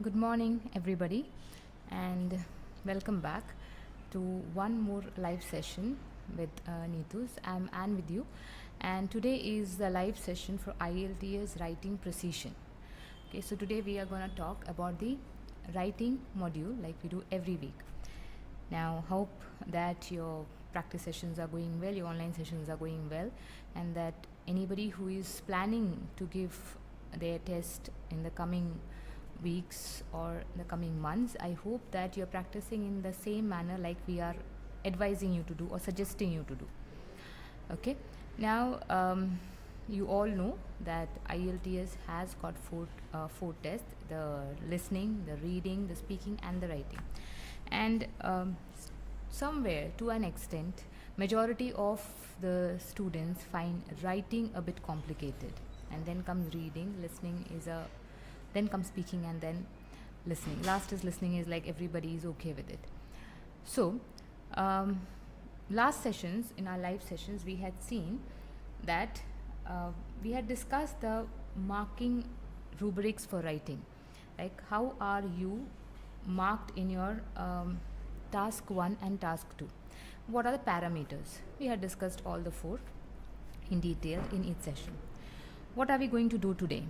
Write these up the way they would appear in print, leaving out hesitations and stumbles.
Good morning, everybody, and welcome back to one more live session with Neetus. I'm Anne with you, and today is the live session for IELTS Writing Precision. Okay, so today we are going to talk about the writing module like we do every week. Now, hope that your practice sessions are going well, your online sessions are going well, and that anybody who is planning to give their test in the coming weeks or the coming months, I hope that you're practicing in the same manner like we are advising you to do or suggesting you to do. Okay, now you all know that IELTS has got four tests: the listening, the reading, the speaking, and the writing. And somewhere to an extent, majority of the students find writing a bit complicated, and then comes reading, listening then comes speaking, and then listening. Last is listening, is like everybody is okay with it. So last sessions, in our live sessions, we had seen that we had discussed the marking rubrics for writing, like how are you marked in your task 1 and task 2. What are the parameters? We had discussed all the four in detail in each session. What are we going to do today?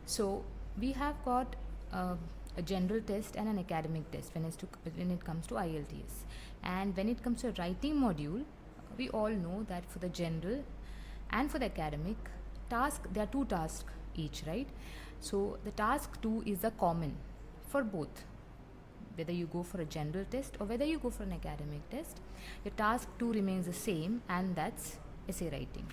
So we have got a general test and an academic test when it comes to IELTS. And when it comes to a writing module, we all know that for the general and for the academic task, there are two tasks each, right? So the task 2 is the common for both. Whether you go for a general test or whether you go for an academic test, your task 2 remains the same, and that's essay writing.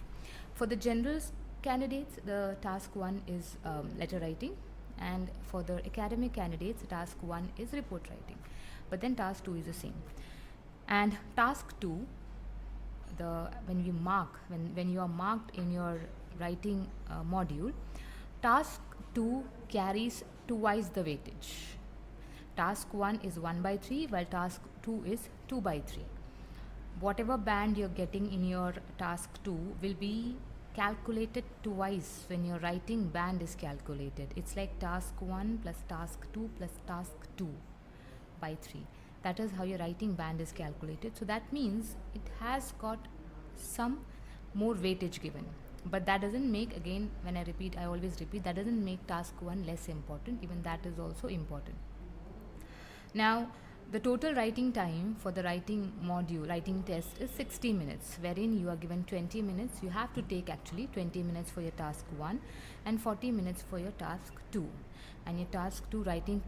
For the general candidates, the task 1 is letter writing, and for the academic candidates, task 1 is report writing, but then task 2 is the same. And task 2, when you are marked in your writing module, task 2 carries twice the weightage. Task 1 is 1/3, while task 2 is 2/3. Whatever band you're getting in your task 2 will be calculated twice when your writing band is calculated. It's like task 1 plus task 2 plus task 2/3. That is how your writing band is calculated. So that means it has got some more weightage given. But that doesn't make, again, when I always repeat, that doesn't make task 1 less important. Even that is also important. Now, the total writing time for the writing module, writing test, is 60 minutes, wherein you are given 20 minutes. You have to take actually 20 minutes for your task 1 and 40 minutes for your task 2. And your task 2 writing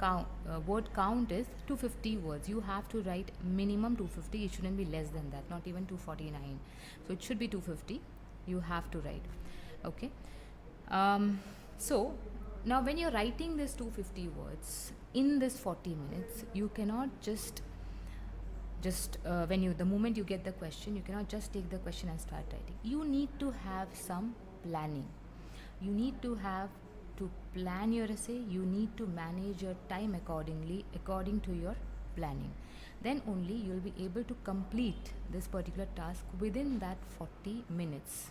word count is 250 words. You have to write minimum 250. It shouldn't be less than that, not even 249. So it should be 250. You have to write. Okay. So now when you're writing this 250 words in this 40 minutes, you cannot just the moment you get the question, you cannot just take the question and start writing. You need to have some planning. You need to plan your essay. You need to manage your time according to your planning. Then only you will be able to complete this particular task within that 40 minutes,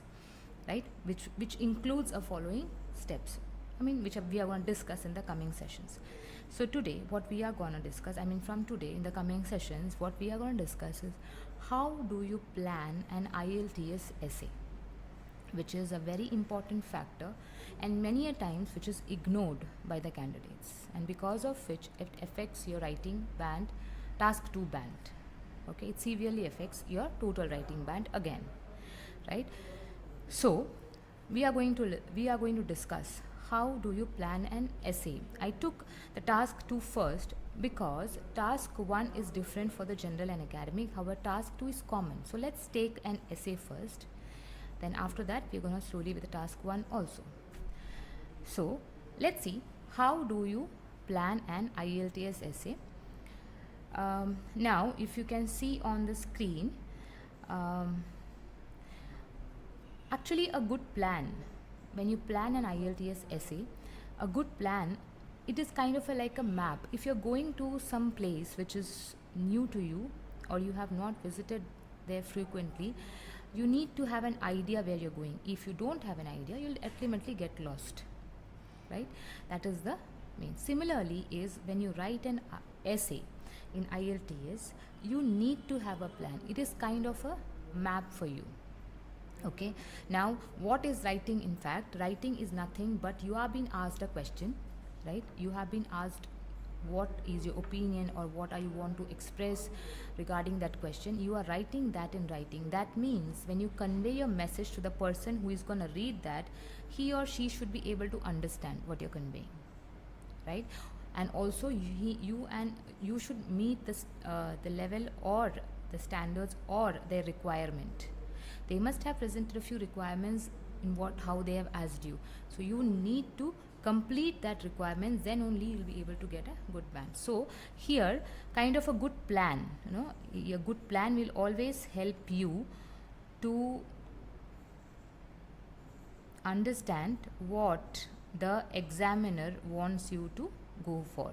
right? Which includes a following steps, which we are going to discuss in the coming sessions. So today, what we are going to discuss, from today in the coming sessions, what we are going to discuss is how do you plan an IELTS essay, which is a very important factor and many a times which is ignored by the candidates, and because of which it affects your writing band, task 2 band. Okay, it severely affects your total writing band again, right? So we are going to discuss how do you plan an essay. I took the task 2 first because task 1 is different for the general and academic. However, task 2 is common. So let's take an essay first. Then after that, we're going to slowly with the task 1 also. So let's see, how do you plan an IELTS essay? Now, if you can see on the screen, actually a good plan, when you plan an IELTS essay, a good plan, it is kind of like a map. If you're going to some place which is new to you or you have not visited there frequently, you need to have an idea where you're going. If you don't have an idea, you'll ultimately get lost, right? That is the means. Similarly is when you write an essay in IELTS, you need to have a plan. It is kind of a map for you. Okay, now what is writing? In fact, writing is nothing but you are being asked a question, right? You have been asked what is your opinion or what are you want to express regarding that question. You are writing that in writing. That means when you convey your message to the person who is going to read that, he or she should be able to understand what you're conveying, right? And also you should meet the level or the standards or their requirement. They must have presented a few requirements in how they have asked you. So you need to complete that requirement, then only you'll be able to get a good band. So here, kind of a good plan, a good plan will always help you to understand what the examiner wants you to go for.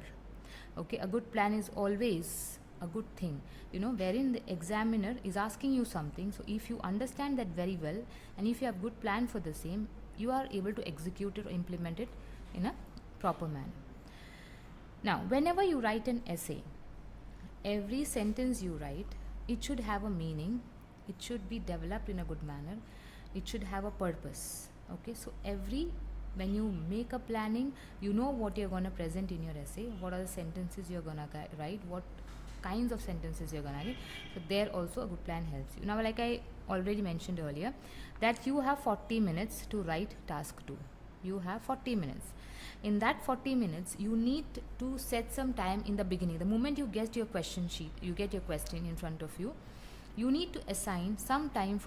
Okay, a good plan is always a good thing, wherein the examiner is asking you something. So if you understand that very well, and if you have good plan for the same, you are able to execute it or implement it in a proper manner. Now, whenever you write an essay, every sentence you write, it should have a meaning, it should be developed in a good manner, it should have a purpose. Okay, so when you make a planning, you know what you're going to present in your essay, what are the sentences you're going to write, what kinds of sentences you're going to write. So there also a good plan helps you. Now, like I already mentioned earlier, that you have 40 minutes to write task 2. You have 40 minutes. In that 40 minutes, you need to set some time in the beginning. The moment you get your question sheet, you get your question in front of you, you need to assign some time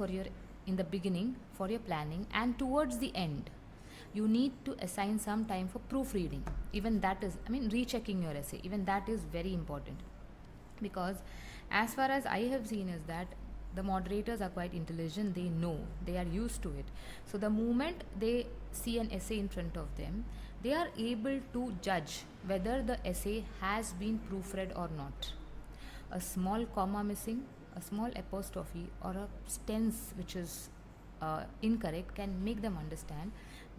in the beginning for your planning, and towards the end, you need to assign some time for proofreading. Even that is, rechecking your essay, even that is very important. Because as far as I have seen is that the moderators are quite intelligent, they know, they are used to it. So the moment they see an essay in front of them, they are able to judge whether the essay has been proofread or not. A small comma missing, a small apostrophe, or a tense which is incorrect can make them understand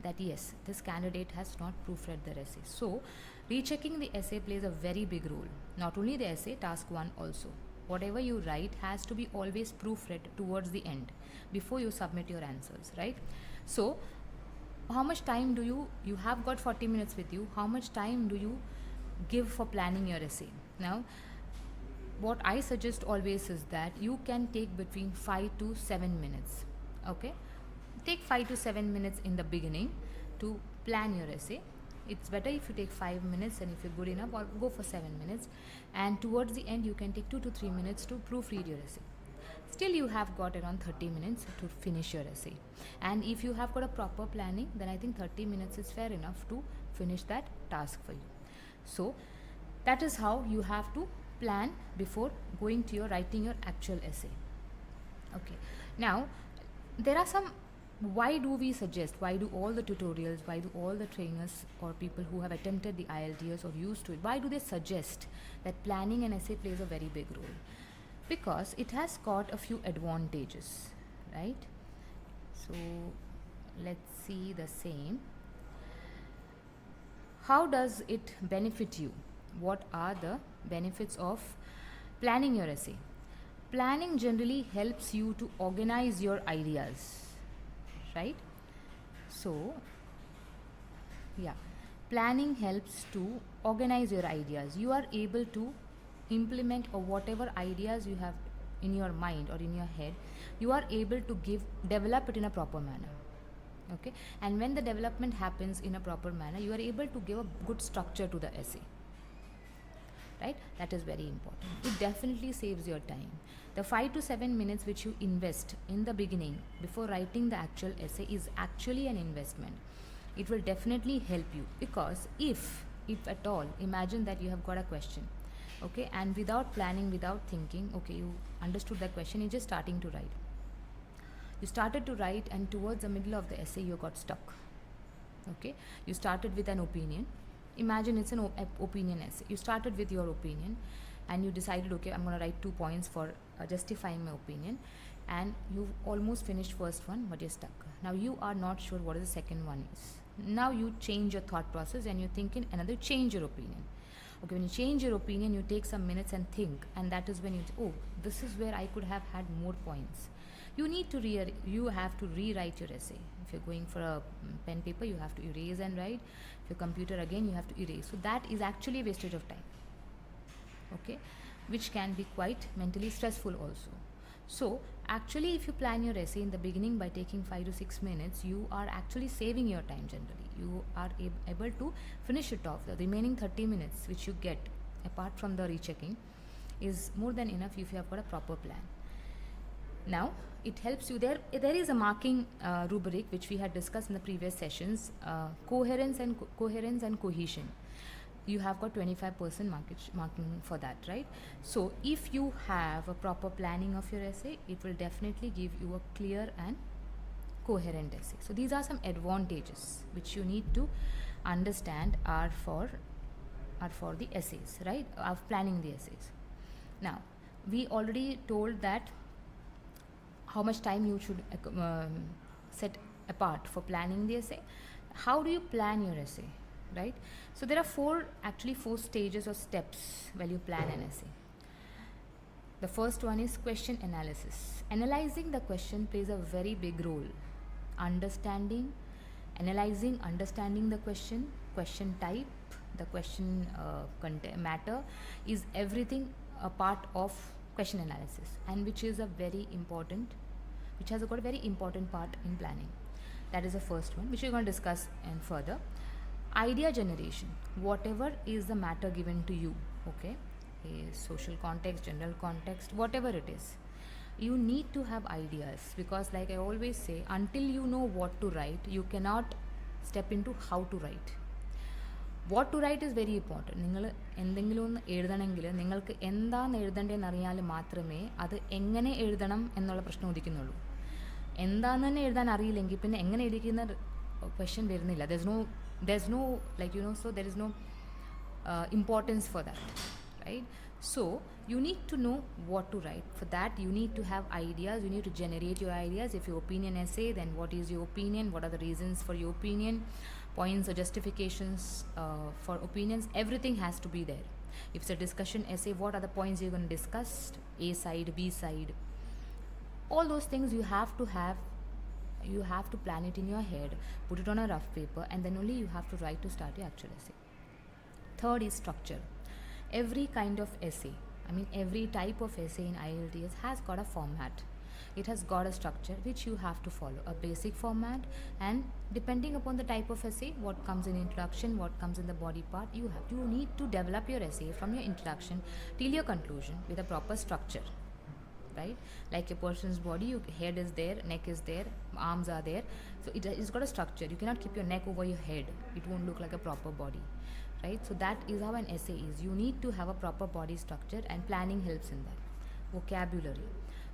that yes, this candidate has not proofread their essay. So rechecking the essay plays a very big role. Not only the essay, task 1 also. Whatever you write has to be always proofread towards the end before you submit your answers, right? So how much time do you have got 40 minutes with you, how much time do you give for planning your essay? Now, what I suggest always is that you can take between 5 to 7 minutes. Okay, take 5 to 7 minutes in the beginning to plan your essay. It's better if you take 5 minutes, and if you're good enough, or go for 7 minutes, and towards the end you can take 2 to 3 minutes to proofread your essay. Still you have got around 30 minutes to finish your essay, and if you have got a proper planning, then I think 30 minutes is fair enough to finish that task for you. So that is how you have to plan before going to writing your actual essay. Okay, now there are some, why do we suggest, why do all the tutorials, why do all the trainers or people who have attempted the IELTS or used to it, why do they suggest that planning an essay plays a very big role? Because it has got a few advantages, right? So let's see the same. How does it benefit you? What are the benefits of planning your essay? Planning generally helps you to organize your ideas, right? So yeah, planning helps to organize your ideas. You are able to implement or whatever ideas you have in your mind or in your head, you are able to develop it in a proper manner. Okay, and when the development happens in a proper manner, you are able to give a good structure to the essay, right? That is very important. It definitely saves your time. The 5 to 7 minutes which you invest in the beginning before writing the actual essay is actually an investment. It will definitely help you, because if at all, imagine that you have got a question, okay, and without planning, without thinking, okay, you understood that question, you're just starting to write. You started to write, and towards the middle of the essay you got stuck. Okay, you started with an opinion. Imagine it's an opinion essay. You started with your opinion and you decided, okay, I'm going to write 2 points for justifying my opinion, and you've almost finished first one, but you're stuck. Now you are not sure what is the second one is. Now you change your thought process and you think in another, change your opinion. Okay, when you change your opinion, you take some minutes and think, and that is when you oh, this is where I could have had more points. You have to rewrite your essay. If you're going for a pen paper, you have to erase and write. If your computer, again, you have to erase. So that is actually a wastage of time. Okay, which can be quite mentally stressful also. So actually, if you plan your essay in the beginning by taking 5 to 6 minutes, you are actually saving your time generally. You are able to finish it off. The remaining 30 minutes which you get apart from the rechecking is more than enough if you have got a proper plan. Now it helps you. There is a marking rubric which we had discussed in the previous sessions, coherence and cohesion. You have got 25% marking for that, right? So if you have a proper planning of your essay, it will definitely give you a clear and coherent essay. So these are some advantages which you need to understand are for the essays, right? Of planning the essays. Now we already told that how much time you should set apart for planning the essay. How do you plan your essay, right? So there are four stages or steps while you plan an essay. The first one is question analysis. Analyzing the question plays a very big role. Understanding the question type, the question matter is everything a part of question analysis, and which has got a very important part in planning. That is the first one, which we're going to discuss and further. Idea generation, whatever is the matter given to you, okay, a social context, general context, whatever it is, you need to have ideas, because like I always say, until you know what to write, you cannot step into how to write. What to write is very important. നിങ്ങൾ എന്തെങ്കിലും ഒന്ന് എഴുതണമെങ്കിൽ നിങ്ങൾക്ക് എന്താണ് എഴുതേണ്ടതെന്ന് അറിയാൽ മാത്രമേ അത് എങ്ങനെ എഴുതണം എന്നുള്ള പ്രശ്നം ഉദിക്കുന്നുള്ളൂ. എന്താണെന്ന് തന്നെ എഴുതാൻ അറിയില്ലെങ്കിൽ പിന്നെ എങ്ങനെ എഴുതിക്കുന്ന ക്വസ്റ്റ്യൻ വരുന്നില്ല. there's no like so there is no importance for that, right? So you need to know what to write. For that you need to have ideas. You need to generate your ideas. If your opinion essay, then what is your opinion, what are the reasons for your opinion, points or justifications for opinions, everything has to be there. If it's a discussion essay, what are the points you're going to discuss, A side, B side, all those things you have to plan it in your head, put it on a rough paper, and then only you have to write to start your actual essay. Third is structure. Every kind of essay, every type of essay in IELTS has got a format. It has got a structure which you have to follow, a basic format, and depending upon the type of essay, what comes in introduction, what comes in the body part, you need to develop your essay from your introduction till your conclusion with a proper structure, right? Like a person's body, your head is there, neck is there, arms are there, so it's got a structure. You cannot keep your neck over your head, it won't look like a proper body, right? So that is how an essay is. You need to have a proper body structure, and planning helps in that.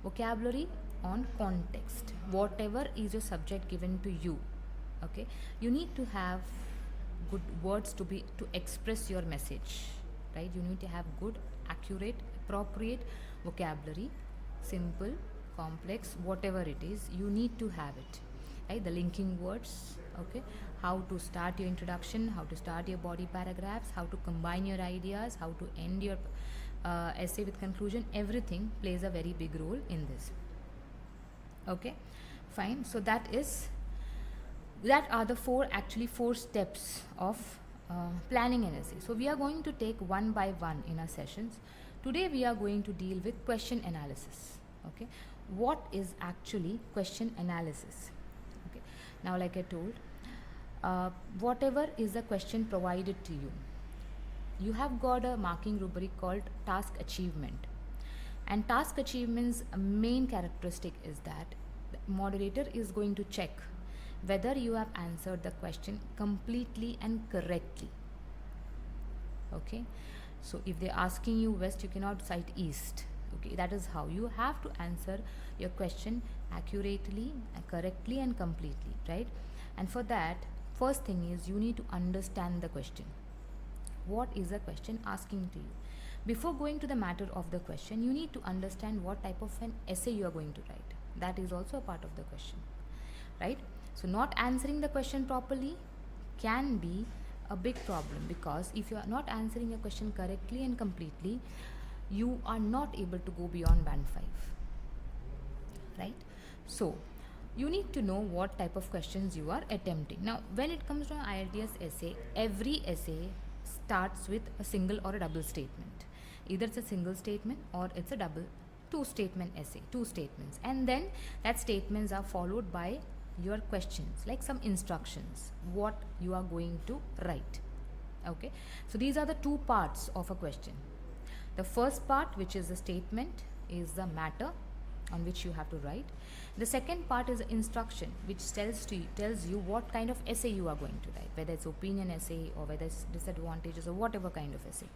Vocabulary on context, whatever is your subject given to you, okay, you need to have good words to express your message, right? You need to have good, accurate, appropriate vocabulary, simple, complex, whatever it is, you need to have it, right? The linking words, okay, how to start your introduction, how to start your body paragraphs, how to combine your ideas, how to end your essay with conclusion, everything plays a very big role in this. Okay, fine. So that are the four steps of planning an essay. So we are going to take one by one in our sessions. Today we are going to deal with question analysis. Okay, what is actually question analysis? Okay, now like I told, whatever is the question provided to you, you have got a marking rubric called task achievement. And task achievement's main characteristic is that the moderator is going to check whether you have answered the question completely and correctly. Okay, so if they're asking you west, you cannot cite east. Okay, that is how you have to answer your question accurately, correctly, and completely, right? And for that, first thing is you need to understand the question. What is the question asking to you? Before going to the matter of the question, you need to understand what type of an essay you are going to write. That is also a part of the question, right? So not answering the question properly can be a big problem, because if you are not answering a question correctly and completely, you are not able to go beyond band 5, right? So you need to know what type of questions you are attempting. Now when it comes to an IELTS essay, every essay starts with a single or a double statement. Either it's a single statement or it's a double two statement essay, two statements, and then that statements are followed by your questions, like some instructions what you are going to write. Okay, so these are the two parts of a question. The first part, which is the statement, is the matter on which you have to write. The second part is the instruction, which tells you what kind of essay you are going to write, whether it's opinion essay or whether it's disadvantages or whatever kind of essay.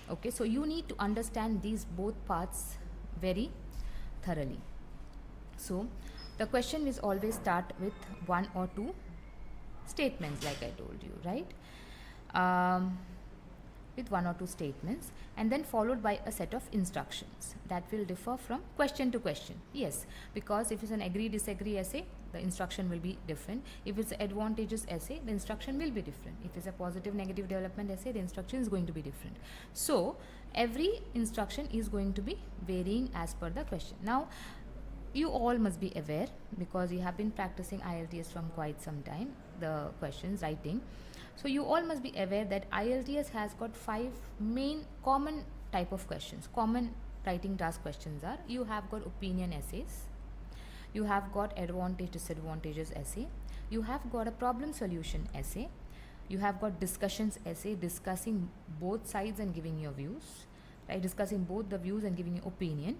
Okay, so you need to understand these both parts very thoroughly. So the question will always start with one or two statements, like I told you, right? With one or two statements, and then followed by a set of instructions that will differ from question to question. Yes, because if it's an agree disagree essay, the instruction will be different. If it's an advantageous essay, the instruction will be different. If it's a positive negative development essay, the instruction is going to be different. So every instruction is going to be varying as per the question. Now you all must be aware, because you have been practicing IELTS from quite some time, the questions writing. So you all must be aware that IELTS has got 5 main common type of questions. Common writing task questions are: you have got opinion essays, you have got advantage disadvantages essay, you have got a problem solution essay, you have got discussions essay, discussing both sides and giving your views, right? Discussing both the views and giving your opinion.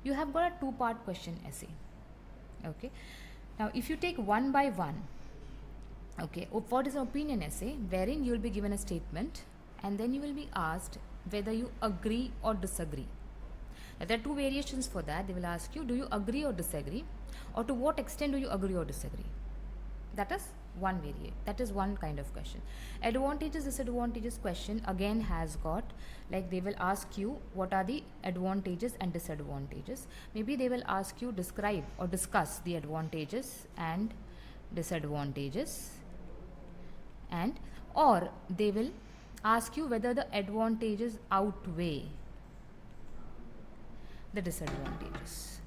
You have got a 2-part question essay. Okay, now if you take one by one, okay, what is an opinion essay? Wherein you will be given a statement and then you will be asked whether you agree or disagree. Now, there are 2 variations for that. They will ask you, do you agree or disagree, or to what extent do you agree or disagree? That is one variant. That is one kind of question. Advantages disadvantages question again has got, like, they will ask you what are the advantages and disadvantages. Maybe they will ask you describe or discuss the advantages and disadvantages, and or they will ask you whether the advantages outweigh the disadvantages.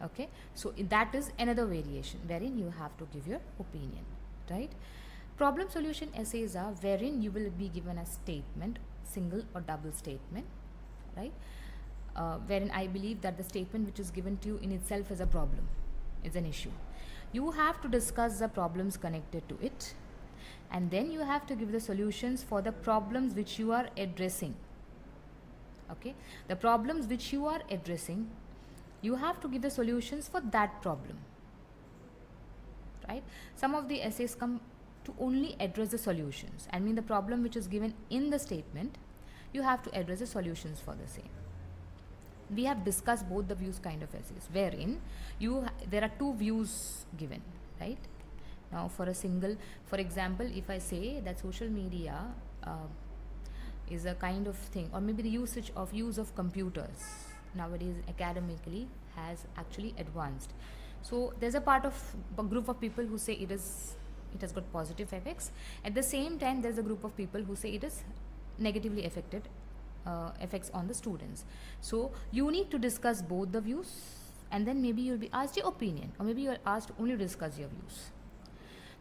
Okay, so that is another variation wherein you have to give your opinion, right? Problem solution essays are wherein you will be given a statement, single or double statement, right? Wherein I believe that the statement which is given to you in itself is a problem, is an issue. You have to discuss the problems connected to it, and then you have to give the solutions for the problems which you are addressing. Okay, the problems which you are addressing, you have to give the solutions for that problem, right? Some of the essays come to only address the solutions. I mean, the problem which is given in the statement, you have to address the solutions for the same. We have discussed both the views kind of essays, wherein there are 2 views given, right? Now for a single, for example, if I say that social media is a kind of thing, or maybe the use of computers nowadays academically has actually advanced. So there's a group of people who say it has got positive effects. At the same time, there's a group of people who say it is negatively affected effects on the students. So you need to discuss both the views, and then maybe you'll be asked your opinion, or maybe you're asked only to discuss your views.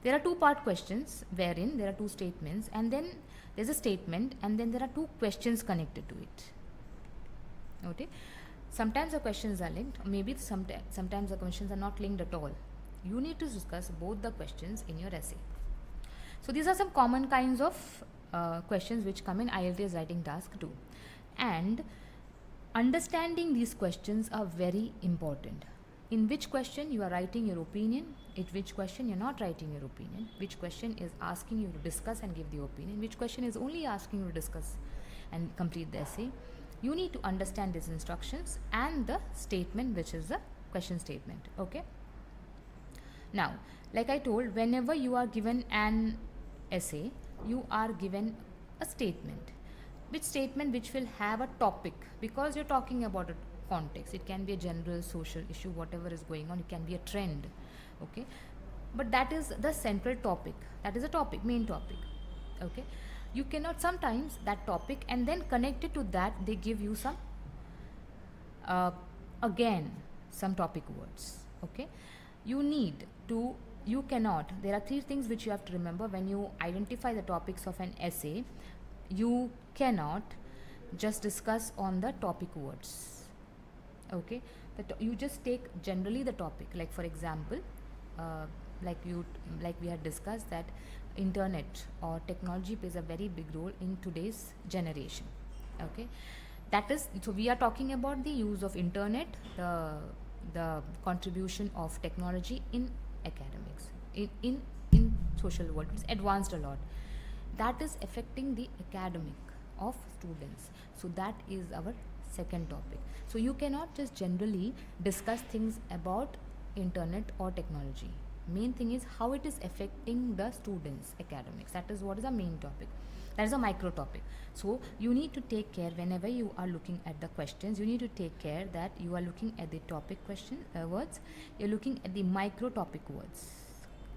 There are 2-part questions wherein there are 2 statements, and then there's a statement, and then there are 2 questions connected to it. Okay, sometimes the questions are linked, maybe sometimes the questions are not linked at all. You need to discuss both the questions in your essay. So these are some common kinds of questions which come in IELTS writing task 2, and understanding these questions are very important. In which question you are writing your opinion, in which question you're not writing your opinion, which question is asking you to discuss and give the opinion, which question is only asking you to discuss and complete the essay. You need to understand these instructions and the statement, which is the question statement. Okay, now like I told, whenever you are given an essay, you are given a statement. Which statement which will have a topic, because you're talking about a context. It can be a general social issue, whatever is going on. It can be a trend. Okay, but that is the central topic, that is a topic, main topic. Okay, you cannot sometimes that topic and then connected to that they give you some again some topic words. Okay, you need to, you cannot, there are three things which you have to remember when you identify the topics of an essay. You cannot just discuss on the topic words. Okay, you just take generally the topic, like for example, like we had discussed that internet or technology plays a very big role in today's generation. Okay, that is, so we are talking about the use of internet, the contribution of technology in academics, in social world. It's advanced a lot, that is affecting the academic of students. So that is our second topic. So you cannot just generally discuss things about internet or technology. Main thing is how it is affecting the students academics. That is what is the main topic, that is a micro topic. So you need to take care whenever you are looking at the questions, you need to take care that you are looking at the topic question words, you're looking at the micro topic words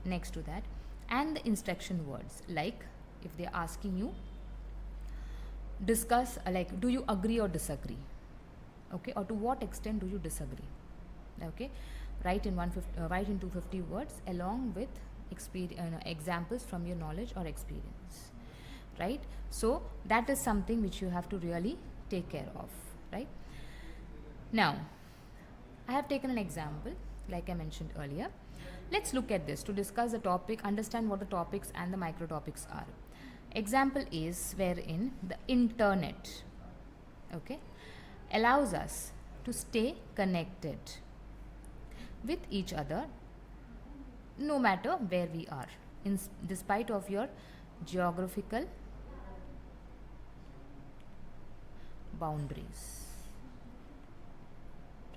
next to that, and the instruction words. Like if they're asking you discuss, like do you agree or disagree, okay, or to what extent do you disagree. Okay, write in 250 words along with examples from your knowledge or experience, right? So that is something which you have to really take care of, right? Now I have taken an example like I mentioned earlier. Let's look at this to discuss the topic, understand what the topics and the micro topics are. Example is wherein the internet, okay, allows us to stay connected with each other no matter where we are, despite of your geographical boundaries,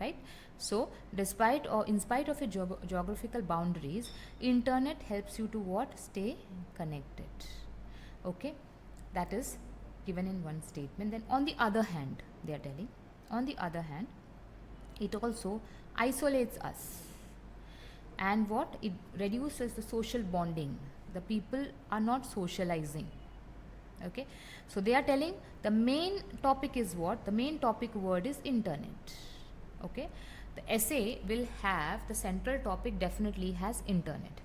right? So despite or in spite of your geographical boundaries, internet helps you to what? Stay connected. Okay, that is given in one statement. Then on the other hand, they are telling, on the other hand, it also isolates us, and what? It reduces the social bonding. The people are not socializing. Okay, so they are telling the main topic is what? The main topic word is internet. Okay, the essay will have the central topic, definitely has internet.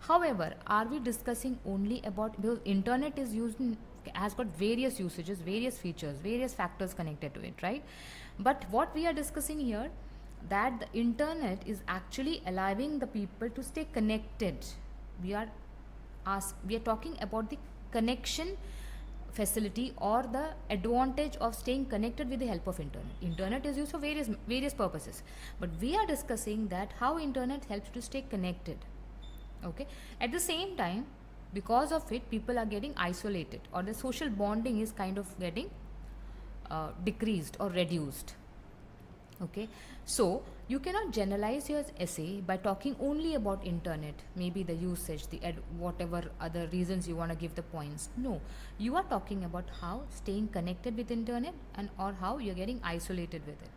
However, are we discussing only about, because internet is used in, has got various usages, various features, various factors connected to it, right? But what we are discussing here, that the internet is actually allowing the people to stay connected. We are talking about the connection facility or the advantage of staying connected with the help of internet. Internet is used for various purposes, but we are discussing that how internet helps to stay connected. Okay, at the same time, because of it, people are getting isolated, or the social bonding is kind of getting decreased or reduced. Okay, so you cannot generalize your essay by talking only about internet, maybe the usage, whatever other reasons you want to give the points. No, you are talking about how staying connected with internet, and or how you're getting isolated with it.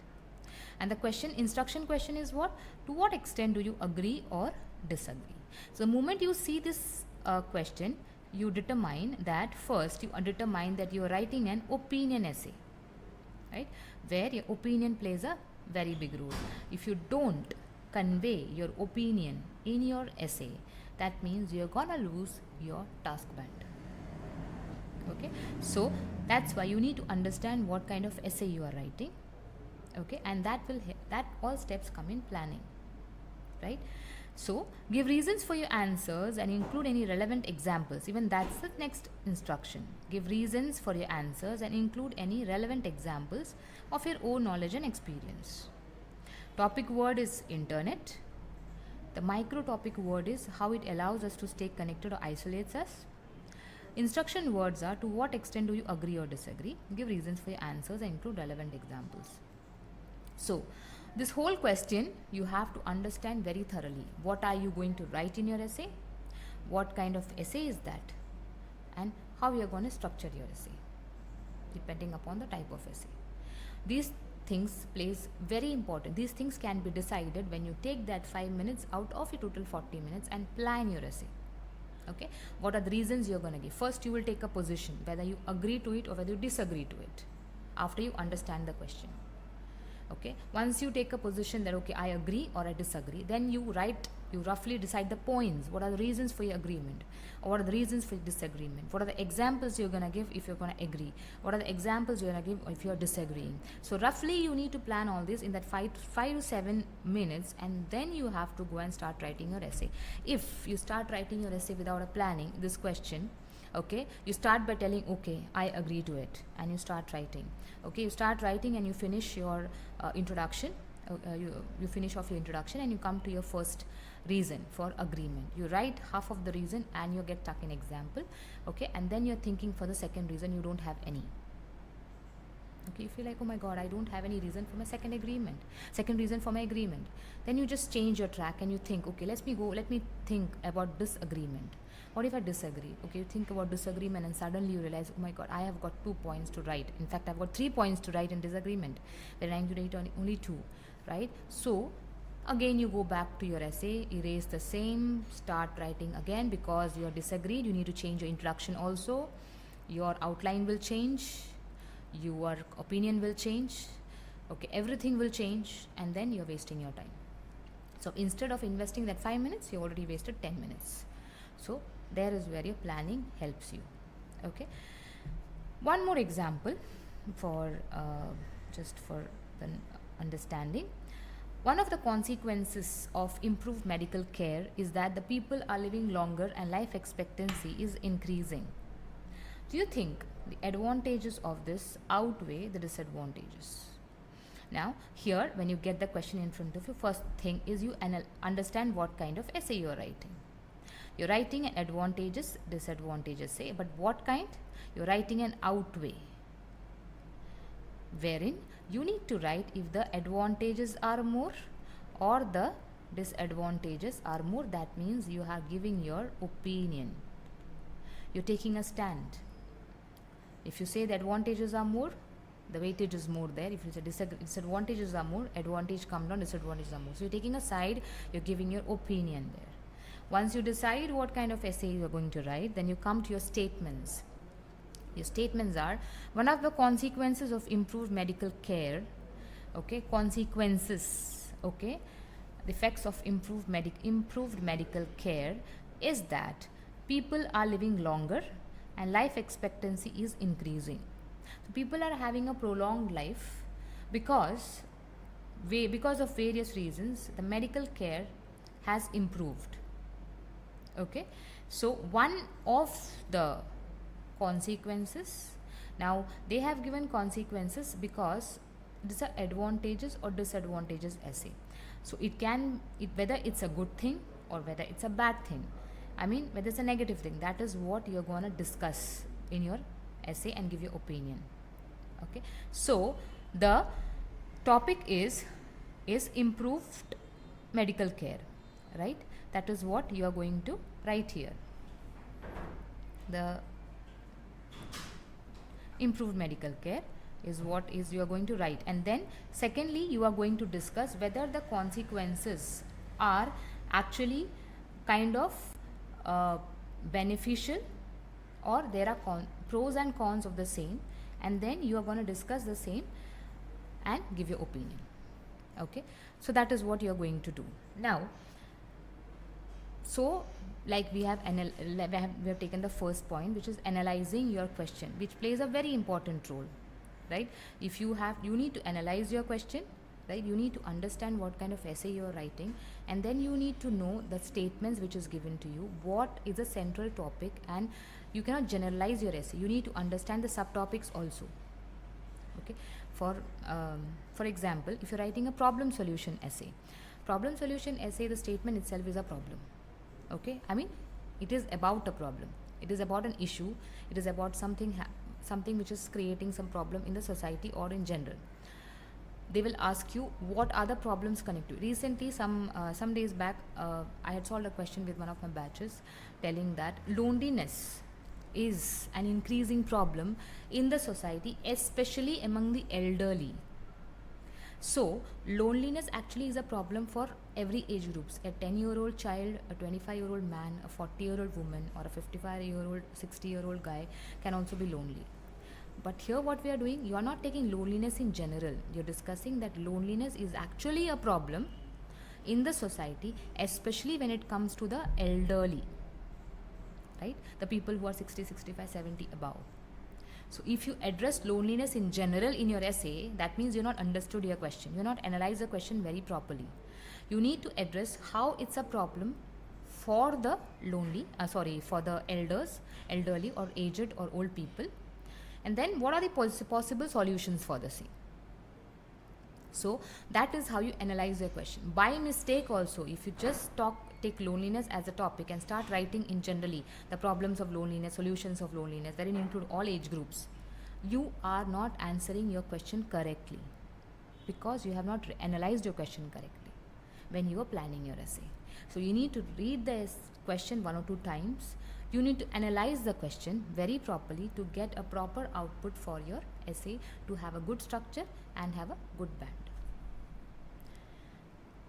And the instruction question is what? To what extent do you agree or disagree? So the moment you see this question, you determine that first, you determine that you are writing an opinion essay, right? Where your opinion plays a very big role. If you don't convey your opinion in your essay, that means you're gonna lose your task band. Okay, so that's why you need to understand what kind of essay you are writing. Okay, and that all steps come in planning, right? So give reasons for your answers and include any relevant examples. Even that's the next instruction. Give reasons for your answers and include any relevant examples of your own knowledge and experience. Topic word is internet. The micro topic word is how it allows us to stay connected or isolates us. Instruction words are to what extent do you agree or disagree. Give reasons for your answers and include relevant examples. So this whole question you have to understand very thoroughly. What are you going to write in your essay? What kind of essay is that? And how you are going to structure your essay, depending upon the type of essay. These things plays very important. These things can be decided when you take that 5 minutes out of your total 40 minutes and plan your essay. Okay, what are the reasons you're going to give? First, you will take a position, whether you agree to it or whether you disagree to it, after you understand the question. Okay, once you take a position that okay, I agree or I disagree, then you roughly decide the points. What are the reasons for your agreement, or what are the reasons for your disagreement? What are the examples you're going to give if you're going to agree? What are the examples you're going to give if you're disagreeing? So roughly you need to plan all this in that 5 to 7 minutes, and then you have to go and start writing your essay. If you start writing your essay without a planning, this question, okay, you start by telling okay, I agree to it, and you start writing. Okay, you start writing and you finish your introduction. You finish off your introduction and you come to your first reason for agreement. You write half of the reason and you get stuck in example. Okay, and then you're thinking for the second reason, you don't have any. Okay, you feel like, oh my god, I don't have any reason for my second reason for my agreement. Then you just change your track and you think, okay, let me think about disagreement. What if I disagree? Okay, you think about disagreement and suddenly you realize, oh my god, I have got 2 points to write. In fact, I've got 3 points to write in disagreement, when I'm to write only 2, right? So again, you go back to your essay, erase the same, start writing again, because you're disagreed. You need to change your introduction also. Your outline will change, your opinion will change. Okay, everything will change, and then you're wasting your time. So instead of investing that 5 minutes, you already wasted 10 minutes. So there is where your planning helps you. Okay, one more example for just for the understanding. One of the consequences of improved medical care is that the people are living longer and life expectancy is increasing. Do you think the advantages of this outweigh the disadvantages? Now here, when you get the question in front of you, first thing is you understand what kind of essay you are writing. You're writing an advantages, disadvantages, say, but what kind? You're writing an outweigh, wherein you need to write if the advantages are more or the disadvantages are more. That means you are giving your opinion. You're taking a stand. If you say the advantages are more, the weightage is more there. If you say disadvantages are more, advantage comes down, disadvantages are more. So you're taking a side, you're giving your opinion there. Once you decide what kind of essay you are going to write, then you come to your statements. Your statements are, one of the consequences of improved medical care, okay, consequences, okay, the effects of improved medical care is that people are living longer and life expectancy is increasing. So people are having a prolonged life because of various reasons. The medical care has improved. Okay, so one of the consequences, now they have given consequences because these are advantages or disadvantages essay. So whether it's a good thing or whether it's a bad thing, I mean whether it's a negative thing, that is what you're going to discuss in your essay and give your opinion. Okay, so the topic is improved medical care, right? That is what you are going to write here. The improved medical care is what is you are going to write, and then secondly you are going to discuss whether the consequences are actually kind of beneficial or there are pros and cons of the same, and then you are going to discuss the same and give your opinion. Okay, so that is what you are going to do now. So like we have taken the first point, which is analyzing your question, which plays a very important role, right? If you need to analyze your question, right? You need to understand what kind of essay you are writing, and then you need to know the statements which is given to you, what is the central topic, and you cannot generalize your essay. You need to understand the subtopics also. Okay, for example, if you're writing a problem solution essay, the statement itself is a problem. Okay, I mean it is about a problem, it is about an issue, it is about something which is creating some problem in the society or in general. They will ask you what are the problems connected. Recently, some days back, I had solved a question with one of my batches telling that loneliness is an increasing problem in the society, especially among the elderly. So loneliness actually is a problem for every age groups. A 10-year-old child, a 25-year-old man, a 40-year-old woman, or a 55-year-old, 60-year-old guy can also be lonely. But here what we are doing, you are not taking loneliness in general. You're discussing that loneliness is actually a problem in the society, especially when it comes to the elderly, right? The people who are 60, 65, 70 above. So if you address loneliness in general in your essay, that means you're not understood your question. You're not analyzed the question very properly. You need to address how it's a problem for the for the elderly or aged or old people. And then what are the possible solutions for the same? So that is how you analyze your question. By mistake also, if you just take loneliness as a topic and start writing in generally the problems of loneliness, solutions of loneliness, wherein include all age groups, you are not answering your question correctly, because you have not analyzed your question correctly when you are planning your essay. So you need to read the question 1 or 2 times. You need to analyze the question very properly to get a proper output for your essay, to have a good structure and have a good band.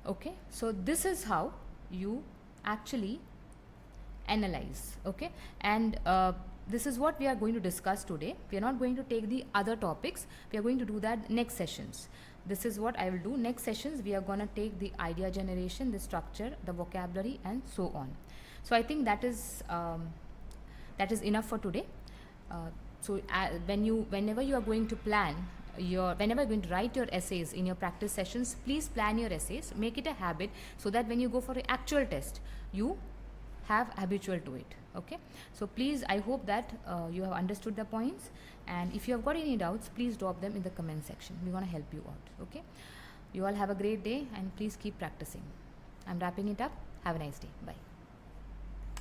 Okay, so this is how you actually analyze. Okay, and this is what we are going to discuss today. We are not going to take the other topics. We are going to do that next sessions. This is what I will do. Next sessions we are going to take the idea generation, the structure, the vocabulary, and so on. So I think that is enough for today. Whenever you are going to plan whenever you're going to write your essays in your practice sessions, please plan your essays, make it a habit, so that when you go for an actual test, you have habitual to it. Okay, so please, I hope that you have understood the points, and if you have got any doubts, please drop them in the comment section. We want to help you out. Okay, you all have a great day, and please keep practicing. I'm wrapping it up. Have a nice day. Bye.